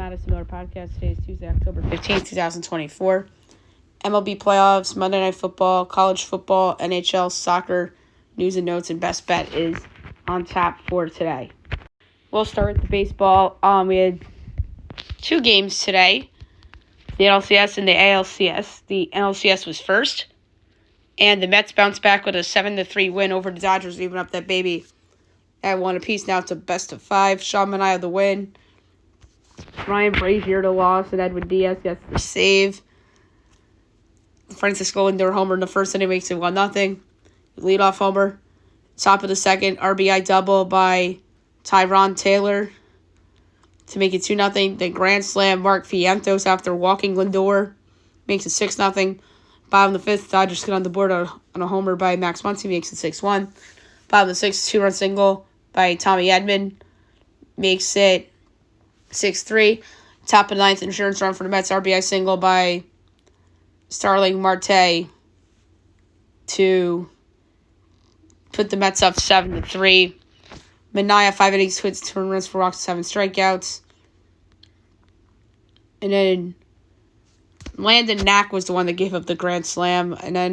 Madison Miller Podcast. Today is Tuesday, October 15th, 2024. MLB playoffs, Monday Night Football, college football, NHL, soccer, news and notes, and best bet is on tap for today. We'll start with the baseball. We had two games today, the NLCS and the ALCS. The NLCS was first, and the Mets bounced back with a 7-3 win over the Dodgers, even up that baby at 1 apiece. Now it's a best of 5. Sean Manaea the win. Ryan Brazier the loss, and Edwin Diaz gets the save. Francisco Lindor homer in the first inning makes it 1-0. Leadoff homer. Top of the second, RBI double by Tyron Taylor to make it 2-0. Then grand slam, Mark Vientos after walking Lindor makes it 6-0. Bottom of the fifth, Dodgers get on the board on a homer by Max Muncy, makes it 6-1. Bottom of the sixth, 2-run single by Tommy Edman makes it 6-3. Top of the ninth, insurance run for the Mets, RBI single by Starling Marte to put the Mets up 7-3. Manaea, 5 innings, hits 2 runs for walks, 7 strikeouts. And then Landon Knack was the one that gave up the grand slam. And then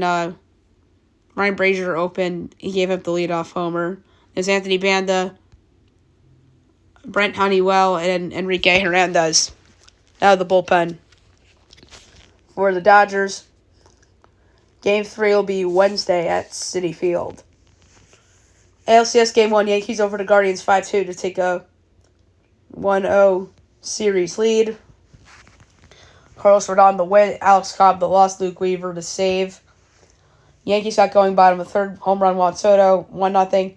Ryan Brazier opened. He gave up the leadoff homer. There's Anthony Banda, Brent Honeywell, and Enrique Hernandez out of the bullpen for the Dodgers. Game 3 will be Wednesday at Citi Field. ALCS Game 1, Yankees over the Guardians 5-2 to take a 1-0 series lead. Carlos Rodon the win, Alex Cobb the loss, Luke Weaver the save. Yankees got going bottom of third, home run Juan Soto, 1-0.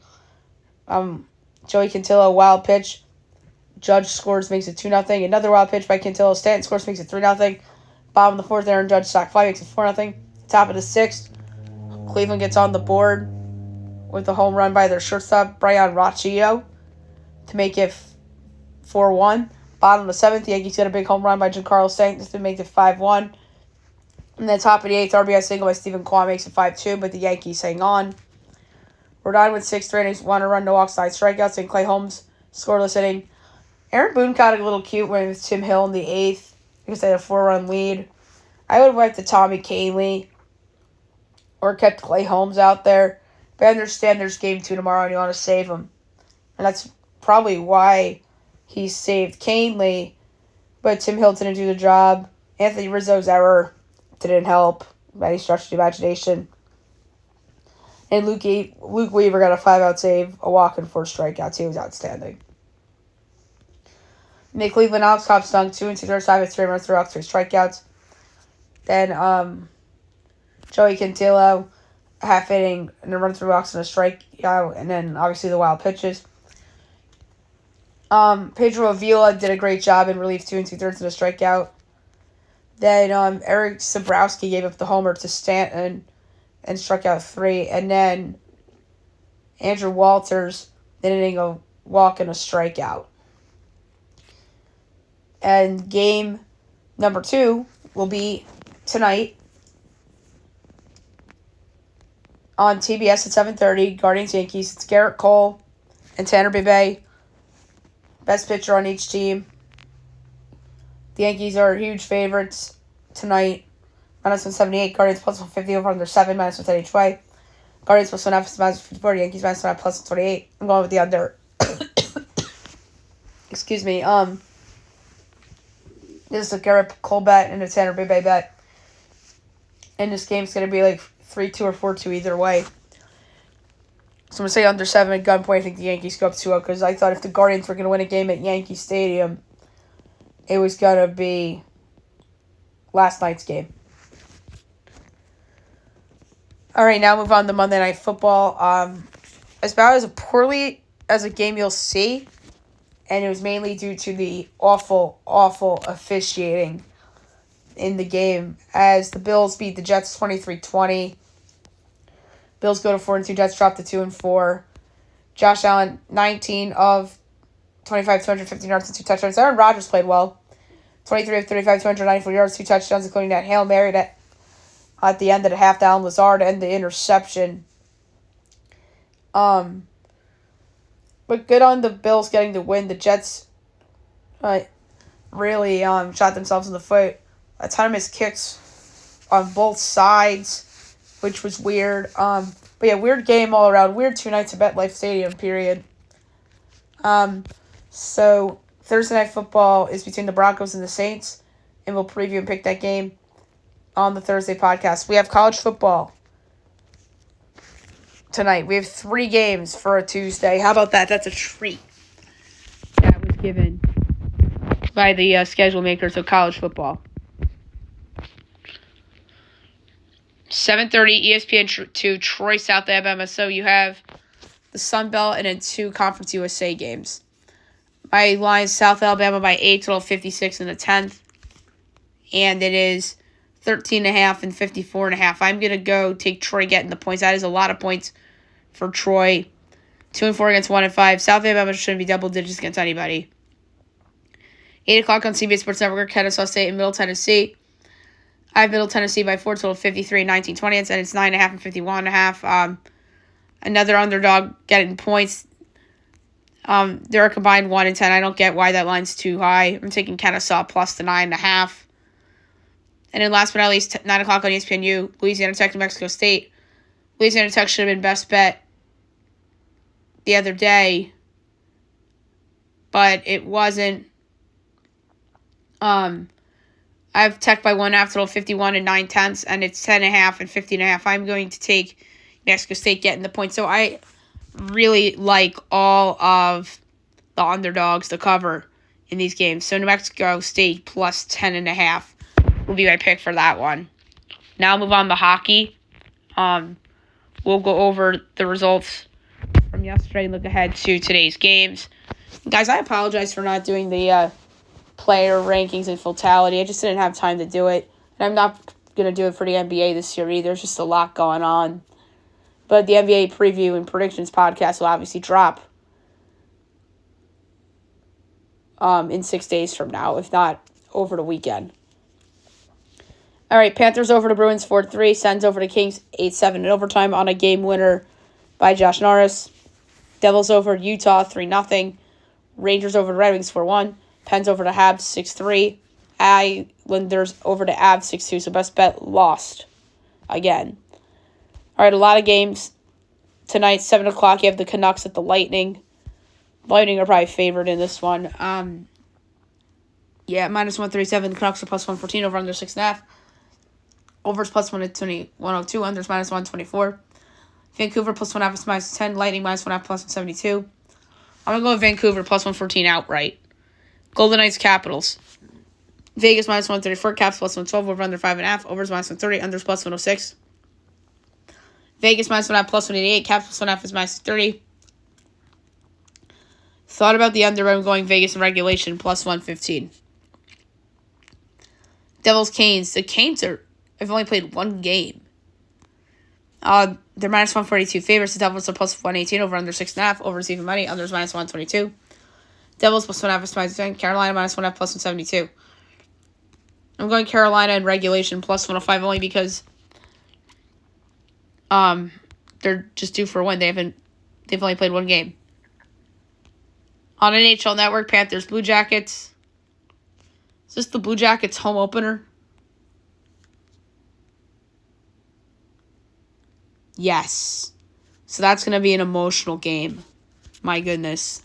Joey Cantillo, wild pitch. Judge scores, makes it 2-0. Another wild pitch by Cantillo. Stanton scores, makes it 3-0. Bottom of the fourth, Aaron Judge sack fly, makes it 4-0. Top of the sixth, Cleveland gets on the board with a home run by their shortstop, Brian Rocchio, to make it 4-1. Bottom of the seventh, the Yankees get a big home run by Giancarlo Stanton to make it 5-1. And then top of the eighth, RBI single by Stephen Kwan makes it 5-2, but the Yankees hang on. Rodon with 6 innings, 1 run, no walks, 9 strikeouts, and Clay Holmes scoreless inning. Aaron Boone got a little cute when it was Tim Hill in the eighth because they had a 4-run lead. I would have went to Tommy Kahnle or kept Clay Holmes out there. But I understand there's game 2 tomorrow and you want to save him. And that's probably why he saved Kahnle. But Tim Hill didn't do the job. Anthony Rizzo's error didn't help by any stretch of the imagination. And Luke Weaver got a 5-out save, a walk, and 4 strikeouts. He was outstanding. In the Cleveland, Alex Cobb stung 2 2/3, 5-3 runs, 3 walks, 3 strikeouts. Then Joey Cantillo, half inning, and a run, 3 walks, and a strikeout. And then obviously the wild pitches. Pedro Avila did a great job in relief, 2 2/3 and a strikeout. Then Eric Sabrowski gave up the homer to Stanton and struck out 3. And then Andrew Walters did a walk and a strikeout. And game number 2 will be tonight on TBS at 7:30. Guardians Yankees. It's Garrett Cole and Tanner Bibay. Best pitcher on each team. The Yankees are huge favorites tonight. -178. Guardians +150 over under 7. -110 each way. Guardians +1.5. -54. Yankees -1 +28. I'm going with the under. Excuse me. This is a Garrett Cole bet and a Tanner Bibay bet. And this game's going to be like 3-2 or 4-2 either way. So I'm going to say under 7 at gunpoint. I think the Yankees go up 2-0 because I thought if the Guardians were going to win a game at Yankee Stadium, it was going to be last night's game. All right, now move on to Monday Night Football. As bad as poorly as a game you'll see, and it was mainly due to the awful, awful officiating in the game as the Bills beat the Jets 23-20. Bills go to 4-2. Jets drop to 2-4. Josh Allen, 19 of 25, 215 yards and 2 touchdowns. Aaron Rodgers played well. 23 of 35, 294 yards, 2 touchdowns, including that Hail Mary at the end of the half to Allen Lazard and the interception. But good on the Bills getting the win. The Jets really shot themselves in the foot. A ton of missed kicks on both sides, which was weird. But yeah, weird game all around. Weird 2 nights at MetLife Stadium, period. So Thursday Night Football is between the Broncos and the Saints, and we'll preview and pick that game on the Thursday podcast. We have college football tonight. We have 3 games for a Tuesday. How about that? That's a treat that was given by the schedule makers of college football. 7:30 ESPN 2, Troy, South Alabama. So you have the Sun Belt and then 2 Conference USA games. My line is South Alabama by 8, total 56 in the 10th. And it is 13.5 and 54.5. I'm going to go take Troy getting the points. That is a lot of points for Troy. 2-4 against 1-5. South Alabama shouldn't be double digits against anybody. 8 o'clock on CBS Sports Network, Kennesaw State and Middle Tennessee. I have Middle Tennessee by 4, total 53, 19, 20, and it's 9.5 and 51.5. Another underdog getting points. They're a combined 1 and 10. I don't get why that line's too high. I'm taking Kennesaw plus the 9.5. And then last but not least, 9 o'clock on ESPNU, Louisiana Tech, New Mexico State. Louisiana Tech should have been best bet the other day, but it wasn't. I have Tech by 1.5, total 51 and 9/10, and it's 10.5 and 50.5. I'm going to take New Mexico State getting the point. So I really like all of the underdogs to cover in these games. So New Mexico State plus 10.5 will be my pick for that one. Now I'll move on to hockey. We'll go over the results from yesterday and look ahead to today's games. Guys, I apologize for not doing the player rankings in totality. I just didn't have time to do it. And I'm not going to do it for the NBA this year either. There's just a lot going on. But the NBA preview and predictions podcast will obviously drop in 6 days from now, if not over the weekend. All right, Panthers over to Bruins 4-3. Sens over to Kings 8-7 in overtime on a game winner by Josh Norris. Devils over Utah 3-0. Rangers over to Red Wings 4-1. Pens over to Habs 6-3. Islanders over to Avs 6-2. So best bet lost again. All right, a lot of games tonight. 7 o'clock, you have the Canucks at the Lightning. Lightning are probably favored in this one. Yeah, minus 137. The Canucks are plus 114 over under 6.5. Overs plus 102. Unders minus 124. Vancouver plus 1.5 is minus 10. Lightning minus 1.5 plus 172. I'm going to go with Vancouver plus 114 outright. Golden Knights Capitals. Vegas minus 134. Caps plus 112. Over under 5.5. Overs minus 130. Unders plus 106. Vegas minus 1.5 plus 188. Caps plus 1.5 is minus 30. Thought about the under. I'm going Vegas in regulation plus 115. Devils Canes. The Canes have only played one game. They're minus 142 favorites. The Devils are plus 118 over under 6.5. Overs even money. Unders minus 122. Devils plus 1.5 is minus 10. Carolina minus 1.5 plus 172. I'm going Carolina in regulation plus 105 only because they're just due for a win. They've only played one game. On NHL Network, Panthers Blue Jackets. Is this the Blue Jackets home opener? Yes. So that's going to be an emotional game. My goodness.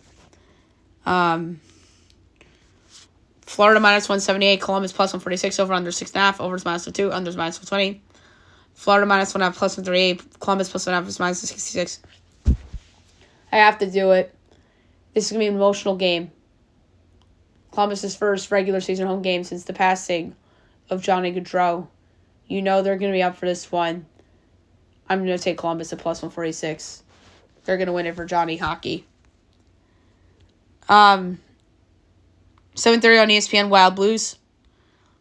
Florida minus 178. Columbus plus 146. Over under 6.5. Overs minus 2. Unders minus 120. Florida minus 1.5 plus 138. Columbus plus 1.5 is minus 66. I have to do it. This is going to be an emotional game. Columbus' first regular season home game since the passing of Johnny Gaudreau. You know they're going to be up for this one. I'm going to take Columbus at plus 146. They're going to win it for Johnny Hockey. 7:30 on ESPN, Wild Blues.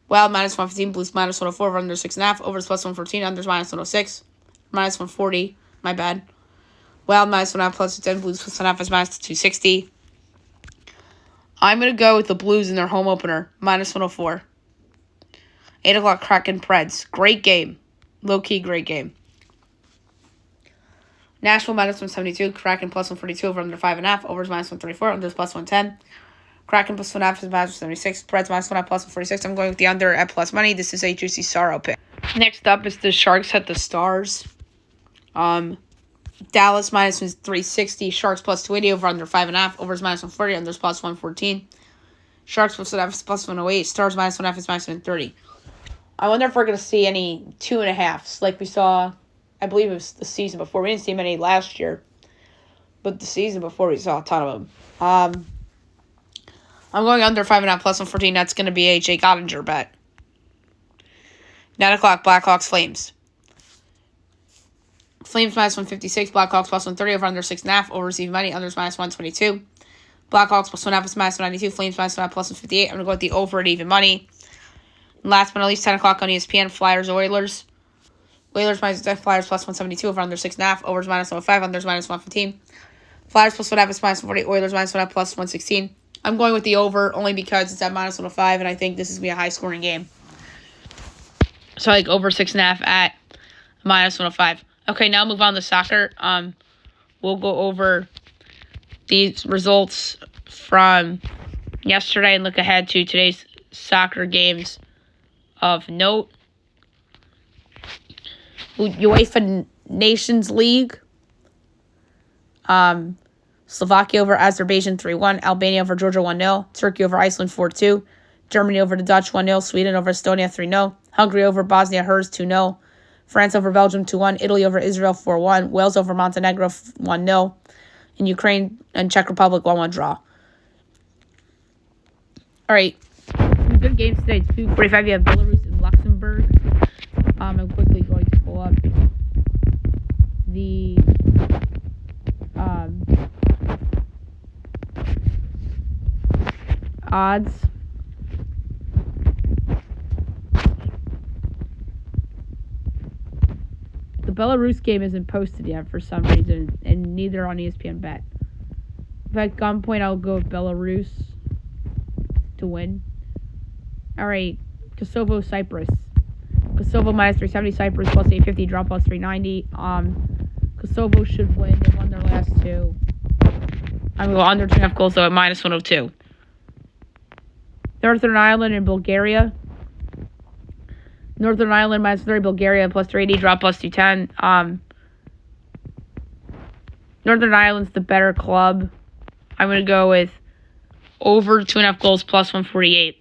Wild minus 115, Blues minus 104, over under 6.5. Overs plus 114, unders minus 106. Minus 140, my bad. Wild minus 1.5 plus 10, Blues plus 1.5 is minus 260. I'm going to go with the Blues in their home opener, minus 104. 8 o'clock, Kraken Preds. Great game. Low-key great game. Nashville minus 172, Kraken plus 142, over under 5.5. Overs minus 134, unders plus 110. Kraken plus 1.5 is minus 76. Preds minus 1.5 plus 146. I'm going with the under at plus money. This is a juicy sorrow pick. Next up is the Sharks at the Stars. Dallas minus 360. Sharks plus 280. Over under 5.5. Overs minus 140. Unders plus 114. Sharks plus 1.5 is plus 108. Stars minus 1.5 is minus 130. I wonder if we're going to see any 2.5s like we saw, I believe it was the season before. We didn't see many last year, but the season before we saw a ton of them. I'm going under 5.5 plus 114. That's going to be a Jake Ottinger bet. 9 o'clock, Blackhawks, Flames. Flames minus 156, Blackhawks plus 130, over under 6.5, over receive money, unders minus 122. Blackhawks plus 1.5 is minus 192, Flames minus 1.5 plus 158. I'm going to go with the over at even money. And last but not least, 10 o'clock on ESPN, Flyers, Oilers. Oilers minus Flyers plus 172, over under 6.5, overs minus 105, unders minus 115. Flyers plus 1.5 is minus 140, Oilers minus 1.5 plus 116. I'm going with the over only because it's at minus 105, and I think this is going to be a high-scoring game. So I like over 6.5 at minus 105. Okay, now move on to soccer. We'll go over these results from yesterday and look ahead to today's soccer games of note. UEFA Nations League. Slovakia over Azerbaijan 3-1. Albania over Georgia 1-0. Turkey over Iceland 4-2. Germany over the Dutch 1-0. Sweden over Estonia 3-0. Hungary over Bosnia-Herzegovina 2-0. France over Belgium 2-1. Italy over Israel 4-1. Wales over Montenegro 1-0. And Ukraine and Czech Republic 1-1 draw. All right. Some good games today. 2:45 you have Belarus and Luxembourg. I'm quickly going to pull up the odds. The Belarus game isn't posted yet for some reason, and neither on ESPN Bet. If at gunpoint, I'll go with Belarus to win. All right, Kosovo, Cyprus. Kosovo minus 370, Cyprus plus 850, draw plus 390. Kosovo should win. They won their last two. I'm going to go under 2.5 goals, though, at minus 102. Northern Ireland and Bulgaria. Northern Ireland minus 30, Bulgaria plus 380, draw plus 210. Northern Ireland's the better club. I'm going to go with over 2.5 goals plus 148.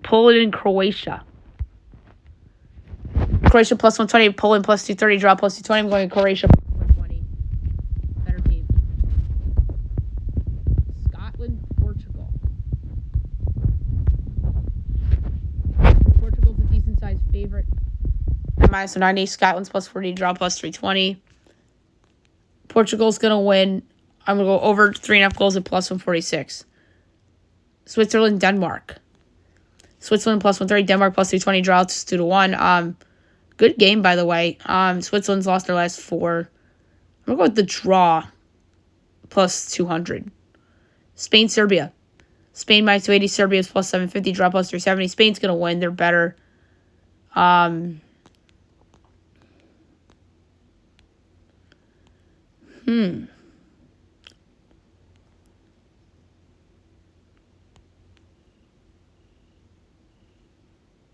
Poland and Croatia. Croatia plus 120, Poland plus 230, draw plus 220. I'm going to Croatia plus 120. Better team. Scotland, Portugal. Portugal's a decent-sized favorite. At minus 190, Scotland's plus 40, draw plus 320. Portugal's going to win. I'm going to go over 3.5 goals at plus 146. Switzerland, Denmark. Switzerland plus 130, Denmark plus 220, draw 2-1. Good game, by the way. Switzerland's lost their last 4. I'm going to go with the draw plus 200. Spain, Serbia. Spain minus 280, Serbia's plus 750, draw plus 370. Spain's going to win. They're better.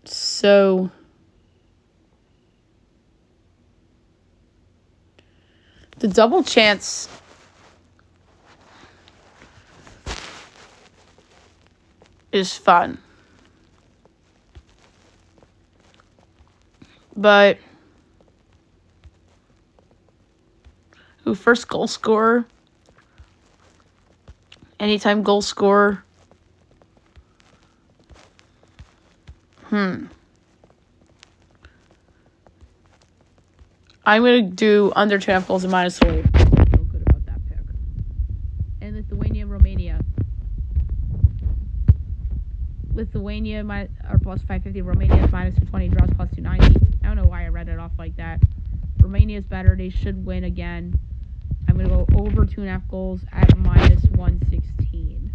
So the double chance is fun. But who first goal scorer? Anytime goal scorer. I'm going to do under 2.5 goals and minus 40. I feel good about that pick. And Lithuania, Romania. Lithuania are plus 550. Romania is minus 220. Draws plus 290. I don't know why I read it off like that. Romania is better. They should win again. I'm going to go over 2.5 goals at minus 116.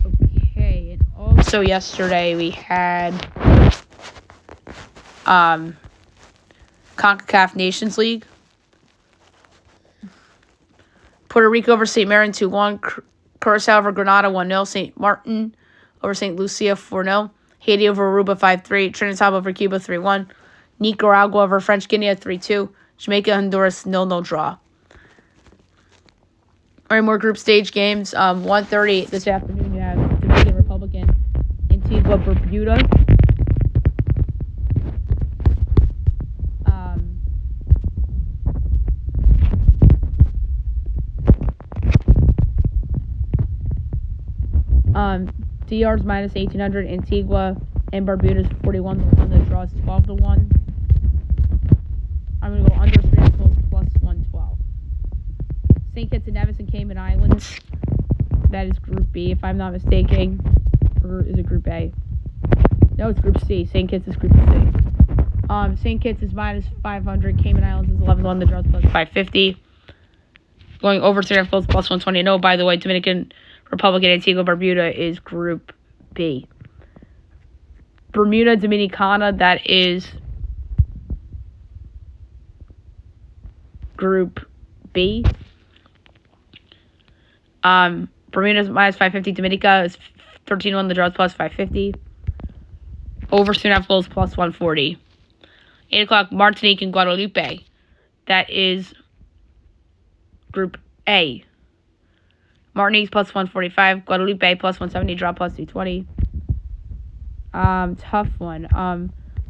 Okay. And also yesterday we had CONCACAF Nations League. Puerto Rico over St. Marin 2-1. Curacao over Grenada 1-0. St. Martin over St. Lucia 4-0. Haiti over Aruba 5-3. Trinidad over Cuba 3-1. Nicaragua over French Guinea 3-2. Jamaica, Honduras 0-0 draw. All right, more group stage games. 1:30 this afternoon, you have Dominican Republic and Antigua Barbuda. DR's minus 1,800. Antigua and Barbuda's 41-1. The draw is 12-1. I'm going to go under 3 goals plus 112. St. Kitts and Nevis and Cayman Islands. That is Group B, if I'm not mistaken. Or is it Group A? No, it's Group C. St. Kitts is Group C. St. Kitts is minus 500. Cayman Islands is 11-1. The draw is plus 550. Going over 3 goals plus 120. No, by the way, Dominican Republic and Antigua Barbuda is Group B. Bermuda Dominicana, that is Group B. Bermuda's minus 550. Dominica is 13-1. The draw is plus 550. Over 2.5 goals plus 140. 8 o'clock, Martinique and Guadeloupe. That is Group A. Martinique plus 145. Guadeloupe plus 170. Draw plus 220. Tough one.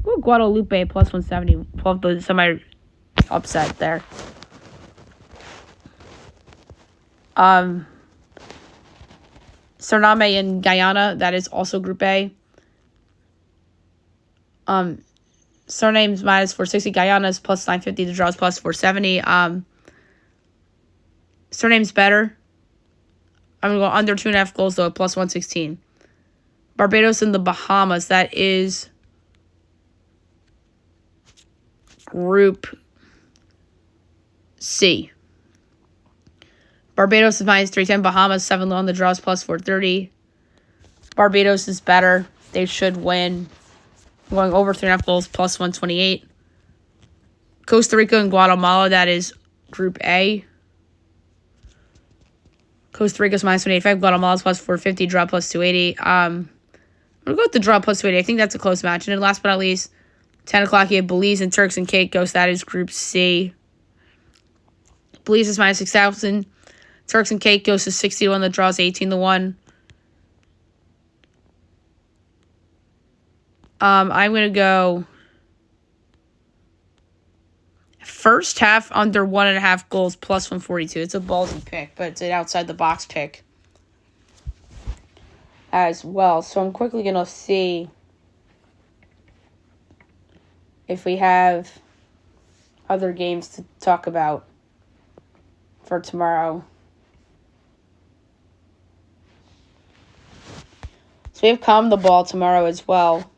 Ooh, Guadeloupe plus 170. 12 semi upset there. Suriname in Guyana, that is also Group A. Suriname's minus 460. Guyana's plus 950. The draw is plus 470. Suriname's better. I'm going to go under 2.5 goals, though, at plus 116. Barbados and the Bahamas, that is Group C. Barbados is minus 310. Bahamas 7-1. The draw is plus 430. Barbados is better. They should win. I'm going over 3.5 goals plus 128. Costa Rica and Guatemala, that is Group A. Costa Rica's minus 185. Guatemala's plus 450. Draw plus 280. I'm going to go with the draw plus 280. I think that's a close match. And then last but not least, 10 o'clock, you have Belize and Turks and Caicos. That is Group C. Belize is minus 6,000. Turks and Caicos is 60-1. The draw is 18-1. I'm going to go first half under 1.5 goals plus 142. It's a ballsy pick, but it's an outside the box pick as well. So I'm quickly going to see if we have other games to talk about for tomorrow. So we have CONMEBOL tomorrow as well.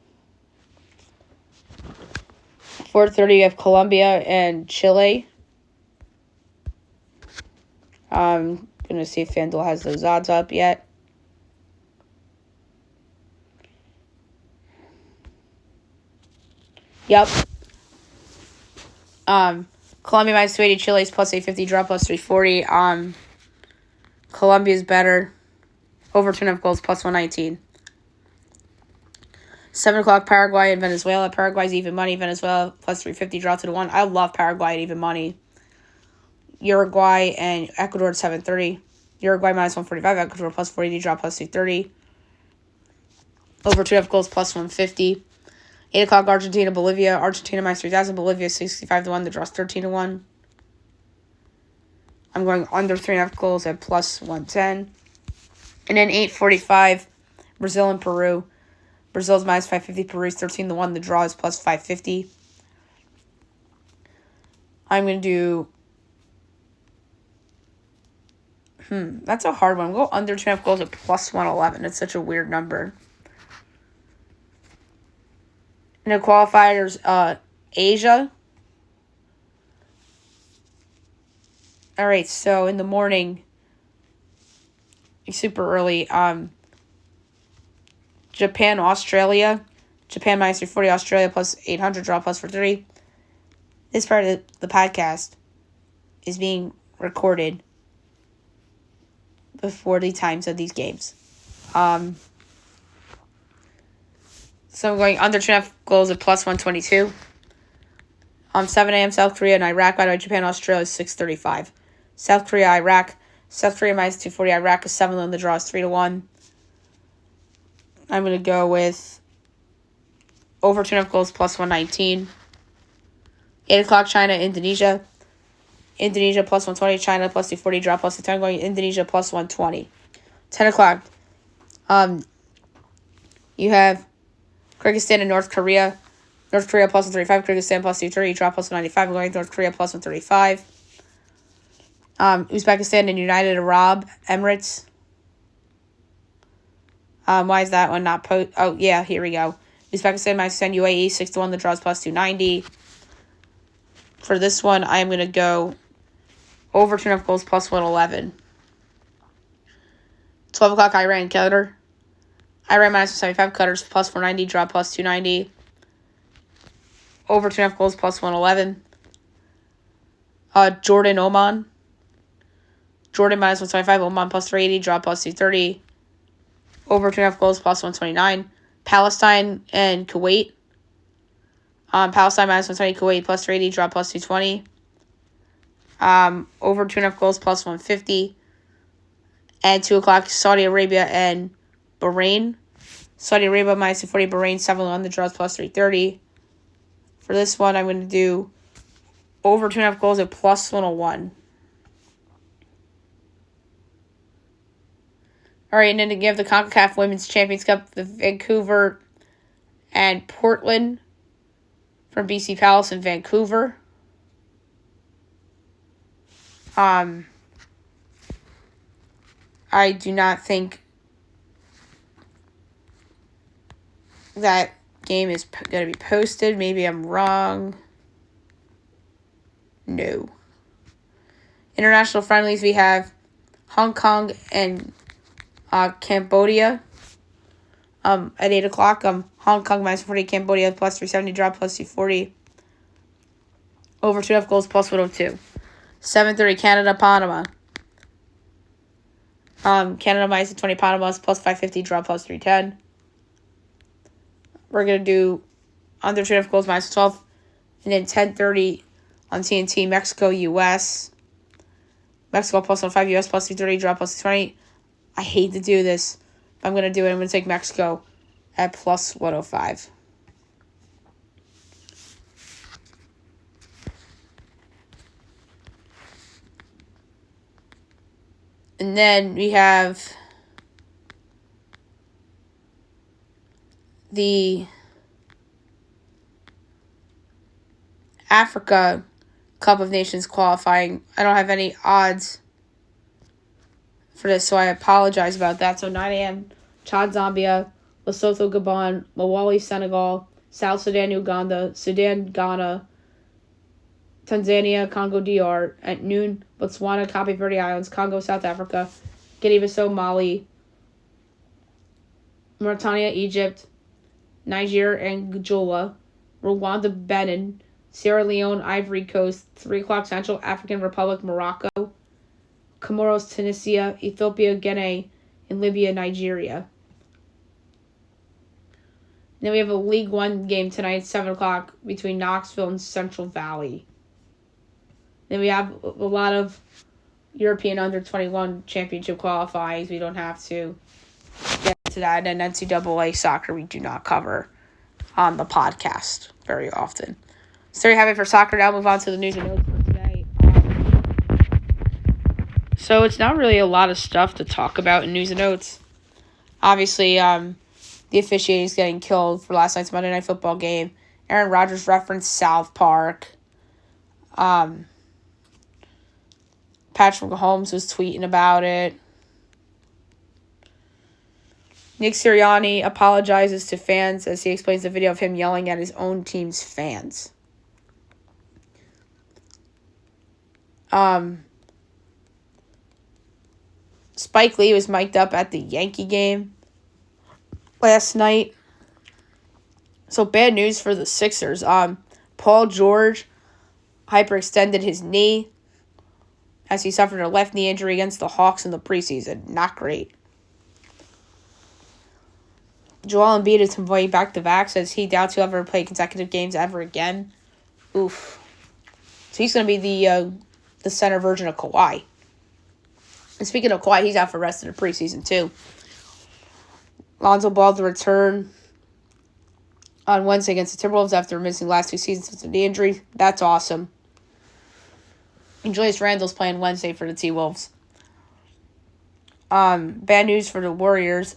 4:30, we have Colombia and Chile. I'm going to see if FanDuel has those odds up yet. Yep. Colombia minus 280, Chile's plus 850, draw plus 340. Colombia's better. Over 2.5 goals, plus 119. 7 o'clock, Paraguay and Venezuela. Paraguay's even money. Venezuela plus 350, draw to the 1. I love Paraguay at even money. Uruguay and Ecuador at 7:30. Uruguay minus 145. Ecuador plus 480, draw plus 230. Over 2.5 goals, plus 150. 8 o'clock, Argentina, Bolivia. Argentina minus 3,000. Bolivia 65-1. The draw's 13-1. I'm going under 3.5 goals at plus 110. And then 8:45, Brazil and Peru. Brazil's minus 550. Peru's 13-1. The draw is plus 550. I'm going to do... That's a hard one. Go under 2.5 goals at plus 111. It's such a weird number. And the qualifiers, Asia. All right, so in the morning, super early, Japan, Australia. Japan minus 340, Australia plus 800, draw plus 430. This part of the podcast is being recorded before the times of these games. So I'm going under 2.5 goals at plus 122. 7 a.m. South Korea and Iraq. By the way, Japan, Australia is 6:35. South Korea, Iraq. South Korea minus 240. Iraq is 7-1. The draw is 3-1. I'm going to go with over 2.5 goals plus 119. 8 o'clock, China, Indonesia. Indonesia plus 120. China plus 240. Draw plus 210. Going Indonesia plus 120. 10 o'clock. You have Kyrgyzstan and North Korea. North Korea plus 135. Kyrgyzstan plus 230. Draw plus 195. I'm going North Korea plus 135. Uzbekistan and United Arab Emirates. Why is that one not post? Oh, yeah, here we go. Uzbekistan minus 10, UAE 6-1. The draw is plus 290. For this one, I am going to go over 2.5 goals plus 111. 12 o'clock, Iran, Qatar. Iran minus 75, Qatar's plus 490, draw plus 290. Over 2.5 goals plus 111. Jordan, Oman. Jordan minus 125, Oman plus 380, draw plus 230. Over 2.5 goals plus 129. Palestine and Kuwait. Palestine minus 120, Kuwait plus 380, draw plus 220. Over 2.5 goals plus 150. And 2 o'clock, Saudi Arabia and Bahrain. Saudi Arabia minus 240, Bahrain 7-1, the draws plus 330. For this one, I'm going to do over 2.5 goals at plus 101. All right, and then to give the CONCACAF Women's Champions Cup, the Vancouver and Portland from BC Palace in Vancouver. I do not think that game is going to be posted. Maybe I'm wrong. No. International friendlies, we have Hong Kong and Cambodia. At 8 o'clock, Hong Kong minus 40, Cambodia plus 370, draw plus 240. Over 2.5 goals plus 102. 7:30, Canada, Panama. Canada minus 20, Panama plus 550, draw plus 310. We're going to do under 2.5 goals minus 12. And then 10:30 on TNT, Mexico, U.S. Mexico plus 105, U.S. plus 230, draw plus 220. I hate to do this, but I'm going to do it. I'm going to take Mexico at plus 105. And then we have the Africa Cup of Nations qualifying. I don't have any odds for this, so I apologize about that. So 9 a.m., Chad, Zambia, Lesotho, Gabon, Malawi, Senegal, South Sudan, Uganda, Sudan, Ghana, Tanzania, Congo DR. At noon, Botswana, Cape Verde Islands, Congo, South Africa, Guinea-Bissau, Mali, Mauritania, Egypt, Niger, Angola, Rwanda, Benin, Sierra Leone, Ivory Coast, 3 o'clock Central African Republic, Morocco, Comoros, Tunisia, Ethiopia, Guinea, and Libya, Nigeria. Then we have a League One game tonight, 7 o'clock, between Knoxville and Central Valley. Then we have a lot of European Under-21 Championship qualifiers. We don't have to get into that. And NCAA soccer we do not cover on the podcast very often. So there you have it for soccer. Now move on to the news and notes for today. So it's not really a lot of stuff to talk about in news and notes. Obviously, the officiating is getting killed for last night's Monday Night Football game. Aaron Rodgers referenced South Park. Patrick Mahomes was tweeting about it. Nick Sirianni apologizes to fans as he explains the video of him yelling at his own team's fans. Spike Lee was mic'd up at the Yankee game last night. So bad news for the Sixers. Paul George hyperextended his knee. as he suffered a left knee injury against the Hawks in the preseason. Not great. Joel Embiid is avoiding back-to-back, says he doubts he'll ever play consecutive games ever again. Oof. So he's going to be the center version of Kawhi. And speaking of Kawhi, he's out for the rest of the preseason, too. Lonzo Ball to return on Wednesday against the Timberwolves after missing last 2 seasons with a knee injury. That's awesome. And Julius Randle's playing Wednesday for the T-Wolves. Bad news for the Warriors.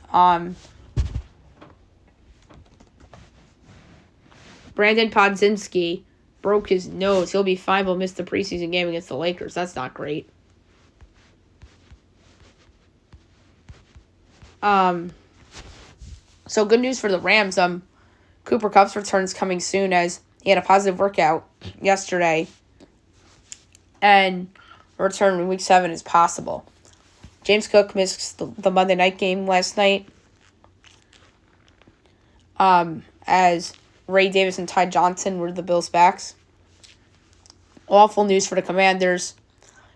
Brandon Podzinski broke his nose. He'll be fine, but missed the preseason game against the Lakers. That's not great. So good news for the Rams. Cooper Kupp's return is coming soon, as he had a positive workout yesterday, and a return in Week 7 is possible. James Cook missed the Monday night game last night, as Ray Davis and Ty Johnson were the Bills' backs. Awful news for the Commanders.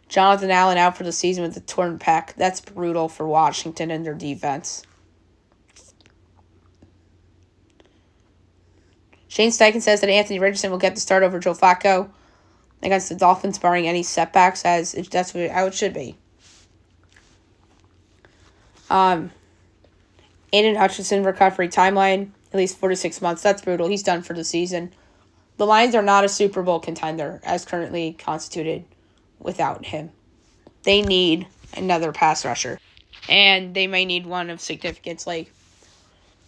Jonathan Allen out for the season with a torn pec. That's brutal for Washington and their defense. Shane Steichen says that Anthony Richardson will get the start over Joe Flacco against the Dolphins, barring any setbacks, as that's how it should be. Aiden Hutchinson recovery timeline, at least 4 to 6 months. That's brutal. He's done for the season. The Lions are not a Super Bowl contender as currently constituted without him. They need another pass rusher. And they may need one of significance. Like,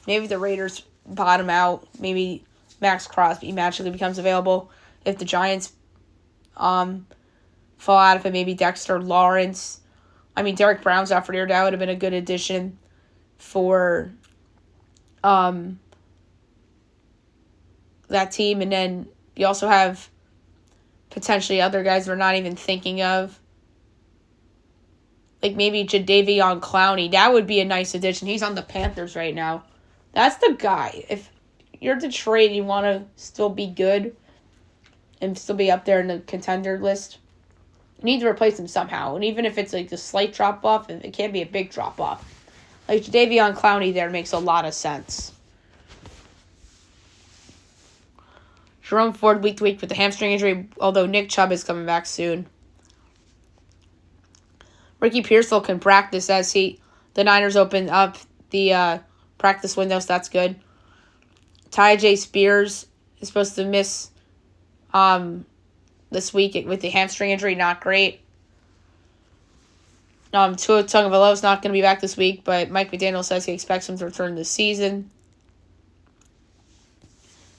maybe the Raiders bottom out. Maybe Max Crosby magically becomes available. If the Giants fall out of it, maybe Dexter Lawrence. I mean, Derek Brown's out for the year. That would have been a good addition for that team. And then you also have potentially other guys we're not even thinking of. Like maybe Jadeveon Clowney. That would be a nice addition. He's on the Panthers right now. That's the guy. If you're Detroit and you want to still be good and still be up there in the contender list, you need to replace him somehow. And even if it's like a slight drop-off, it can't be a big drop-off. Like Jadeveon Clowney there makes a lot of sense. Jerome Ford week to week with the hamstring injury, although Nick Chubb is coming back soon. Ricky Pearsall can practice as the Niners open up the practice window, so that's good. Ty J. Spears is supposed to miss this week with the hamstring injury, not great. Tua Tagovailoa is not going to be back this week, but Mike McDaniel says he expects him to return this season.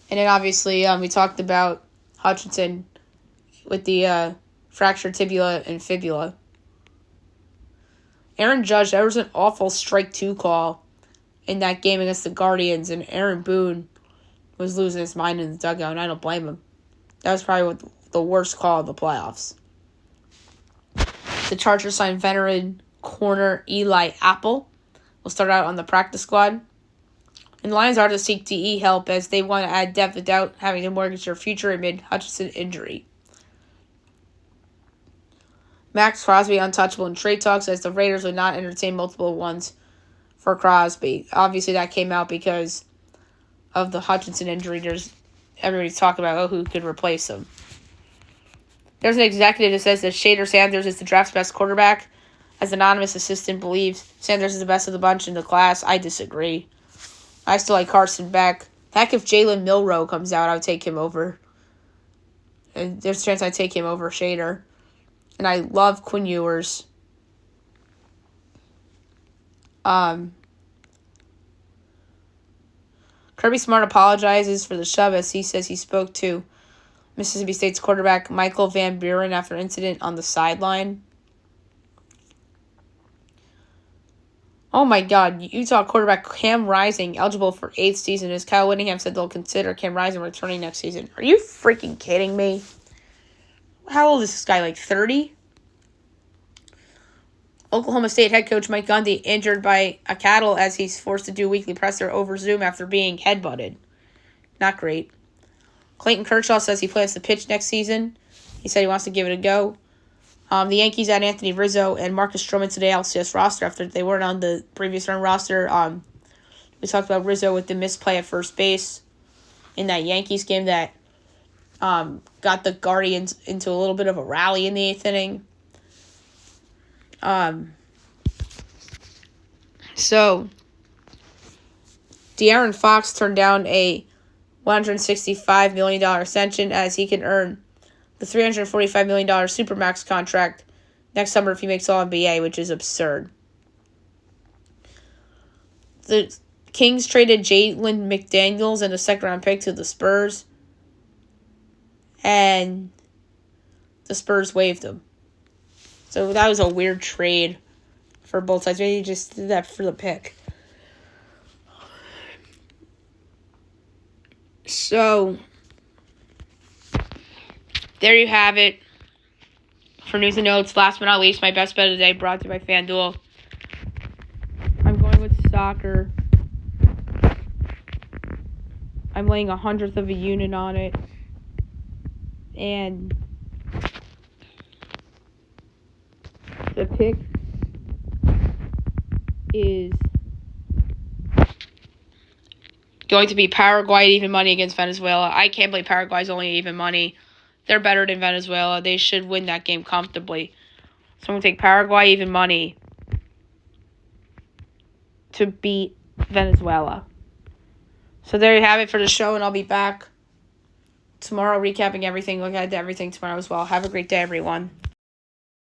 And then obviously we talked about Hutchinson with the fractured tibia and fibula. Aaron Judge, there was an awful strike 2 call in that game against the Guardians, and Aaron Boone was losing his mind in the dugout, and I don't blame him. That was probably the worst call of the playoffs. The Chargers signed veteran corner Eli Apple. Will start out on the practice squad. And the Lions are to seek DE help as they want to add depth without having to mortgage their future amid Hutchinson injury. Max Crosby untouchable in trade talks as the Raiders would not entertain multiple ones for Crosby. Obviously that came out because of the Hutchinson injury. Everybody's talking about who could replace him. There's an executive that says that Shader Sanders is the draft's best quarterback, as anonymous assistant believes Sanders is the best of the bunch in the class. I disagree. I still like Carson Beck. Heck, if Jalen Milroe comes out, I would take him over. And there's a chance I'd take him over Shader. And I love Quinn Ewers. Kirby Smart apologizes for the shove as he says he spoke to Mississippi State's quarterback Michael Van Buren after an incident on the sideline. Oh my God, Utah quarterback Cam Rising eligible for 8th season as Kyle Whittingham said they'll consider Cam Rising returning next season. Are you freaking kidding me? How old is this guy, like 30? Oklahoma State head coach Mike Gundy injured by a cattle as he's forced to do weekly presser over Zoom after being headbutted. Not great. Clayton Kershaw says he plans to pitch next season. He said he wants to give it a go. The Yankees add Anthony Rizzo and Marcus Stroman to the LCS roster after they weren't on the previous round roster. We talked about Rizzo with the misplay at first base in that Yankees game that got the Guardians into a little bit of a rally in the 8th inning. So De'Aaron Fox turned down a $165 million extension as he can earn the $345 million Supermax contract next summer if he makes All-NBA, which is absurd. The Kings traded Jalen McDaniels and a second-round pick to the Spurs, and the Spurs waived him. So that was a weird trade for both sides. Maybe just did that for the pick. So there you have it. For news and notes, last but not least, my best bet of the day brought to you by FanDuel. I'm going with soccer. I'm laying 100th of a unit on it. And the pick is going to be Paraguay even money against Venezuela. I can't believe Paraguay's only even money. They're better than Venezuela. They should win that game comfortably. So I'm going to take Paraguay even money to beat Venezuela. So there you have it for the show, and I'll be back tomorrow recapping everything, looking at everything tomorrow as well. Have a great day, everyone.